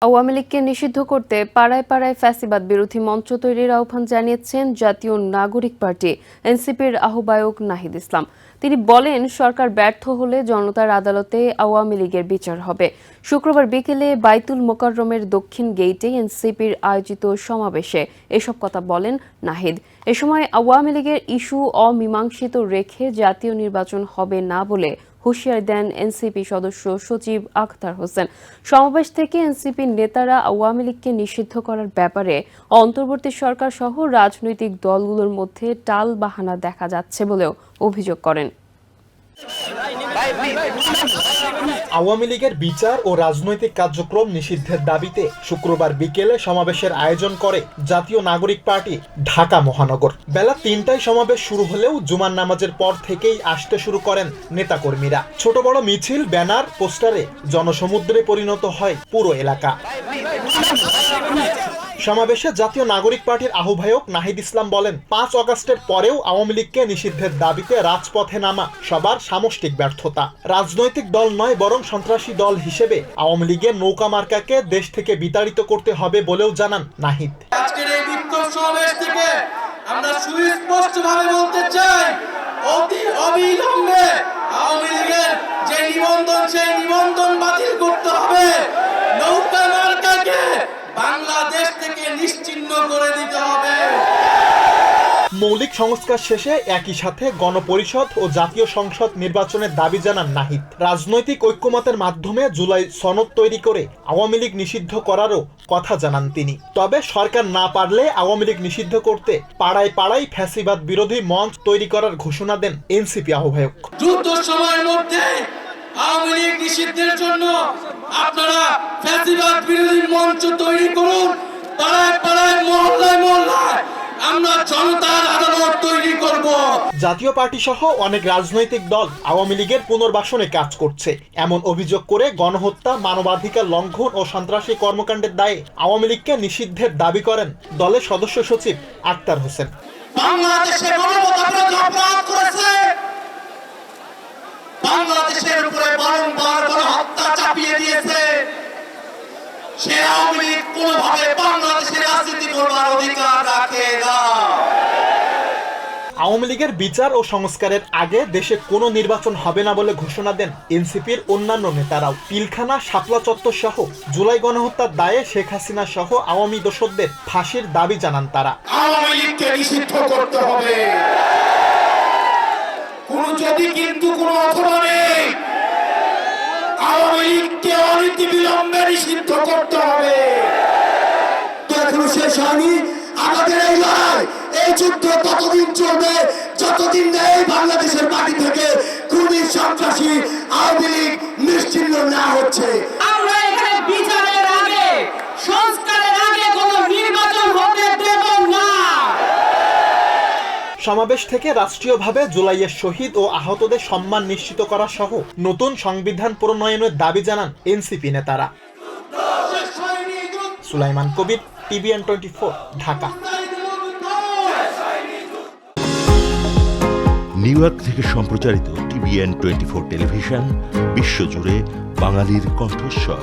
আওয়ামী লীগকে নিষিদ্ধ করতে পাড়ায় পাড়ায় ফ্যাসিবাদ বিরোধী মঞ্চ তৈরির আহ্বান জানিয়েছেন জাতীয় নাগরিক পার্টি এনসিপির আহ্বায়ক নাহিদ ইসলাম। তিনি বলেন, সরকার ব্যর্থ হলে জনতার আদালতে আওয়ামী লীগের বিচার হবে। শুক্রবার বিকেলে বাইতুল মোকাররমের দক্ষিণ গেইটে এনসিপির আয়োজিত সমাবেশে এসব কথা বলেন নাহিদ। এ সময় আওয়ামী লীগের ইস্যু অমীমাংসিত রেখে জাতীয় নির্বাচন হবে না বলে হুঁশিয়ারি দেন এনসিপি সদস্য সচিব আখতার হোসেন। সমাবেশ থেকে এনসিপির নেতারা আওয়ামী লীগকে নিষিদ্ধ করার ব্যাপারে অন্তর্বর্তী সরকার সহ রাজনৈতিক দলগুলোর মধ্যে টালবাহানা দেখা যাচ্ছে বলেও অভিযোগ করেন। আওয়ামী লীগের বিচার ও রাজনৈতিক কার্যক্রম নিষিদ্ধের দাবিতে শুক্রবার বিকেলে সমাবেশের আয়োজন করে জাতীয় নাগরিক পার্টি ঢাকা মহানগর। বেলা ৩টায় সমাবেশ শুরু হলেও জুমার নামাজের পর থেকেই আসতে শুরু করেন নেতাকর্মীরা। ছোট বড় মিছিল, ব্যানার, পোস্টারে জনসমুদ্রে পরিণত হয় পুরো এলাকা। সমাবেশে জাতীয় নাগরিক পার্টির আহ্বায়ক নাহিদ ইসলাম বলেন, ৫ আগস্টের পরেও আওয়ামী লীগকে নিষিদ্ধের দাবিতে রাজপথে নামা সবার সামষ্টিক ব্যর্থতা। রাজনৈতিক দল নয়, বরং সন্ত্রাসী দল হিসেবে আওয়ামী লীগের নৌকা মার্কাকে দেশ থেকে বিতাড়িত করতে হবে বলেও জানান নাহিদ। আজকের এই বিক্ষোভ সমাবেশ থেকে আমরা সুস্পষ্টভাবে বলতে চাই, অতি অবিলম্বে আওয়ামী লীগের যে নিবন্ধন, সেই নিবন্ধন বাতিল করতে হবে। নৌকা মার্কাকে বাংলাদেশ থেকে নিশ্চিহ্ন করে দিতে হবে। মৌলিক সংস্কার শেষে একই সাথে গণপরিষদ ও জাতীয় সংসদ নির্বাচনের দাবি জানান নাহিদ। রাজনৈতিক ঐক্যমতের মাধ্যমে জুলাই সনদ তৈরি করে আওয়ামী লীগ নিষিদ্ধ করারও কথা জানান তিনি। তবে সরকার না পারলে আওয়ামী লীগ নিষিদ্ধ করতে পাড়ায় পাড়ায় ফ্যাসিবাদ বিরোধী মঞ্চ তৈরি করার ঘোষণা দেন এনসিপি আহ্বায়ক। দ্রুত সময়ের মধ্যে আওয়ামী লীগ নিষিদ্ধের জন্য আপনারা ফ্যাসিবাদ বিরোধী মঞ্চ তৈরি করুন। পাড়ায় পাড়ায়, মহল্লায় মহল্লায় আমরা জনতার আদালত তৈরি করব। জাতীয় পার্টি সহ অনেক রাজনৈতিক দল আওয়ামী লীগের পুনর্বাসনে কাজ করছে এমন অভিযোগ করে গণহত্যা, মানবাধিকার লঙ্ঘন ও সন্ত্রাসী কর্মকাণ্ডের দায়ে আওয়ামী লীগকে নিষিদ্ধের দাবি করেন দলের সদস্য সচিব আখতার হোসেন। বাংলাদেশে গণহত্যা অপরাধ করেছে, বাংলাদেশের উপরে বারংবার গণহত্যা চাপিয়ে দিয়েছে। সে আওয়ামী লীগ কোনোভাবে বাংলাদেশের রাজনীতি করবার অধিকার রাখে না। আওয়ামী লীগের বিচার ও সংস্কারের আগে দেশে কোনো নির্বাচন হবে না বলে ঘোষণা দেন এনসিপির অন্যান্য নেতারাও। পিলখানা, শাপলা চত্বর সহ জুলাই গণহত্যার দায়ে শেখ হাসিনা সহ আওয়ামী দোসরদের ফাঁসির দাবি জানান তারা। আওয়ামী লীগকে নিষিদ্ধ করতে হবে। কোনো অথবা নেই, আওয়ামী লীগকে অনতিবিলম্বে নিষিদ্ধ করতে হবে। এখনো শেষ হয়নি আমাদের এই লড়াই। এই যুদ্ধ ততদিন চলবে যতদিন না এই বাংলাদেশের মাটি থেকে খুনি, সন্ত্রাসী আওয়ামী লীগ নিশ্চিহ্ন না হচ্ছে। আমরা এখানে বিচারের আগে, সংস্কারের আগে কোনো নির্বাচন হতে দেব না। সমাবেশ থেকে রাষ্ট্রীয়ভাবে জুলাইয়ের শহীদ ও আহতদের সম্মান নিশ্চিত করা সহ নতুন সংবিধান প্রণয়নের দাবি জানান এনসিপি নেতারা। সুলাইমান কবির, TVN 24, ঢাকা। নিউ ইয়র্ক থেকে সম্প্রচারিত TVN 24 টেলিভিশন বিশ্বজুড়ে বাঙালির কণ্ঠস্বর।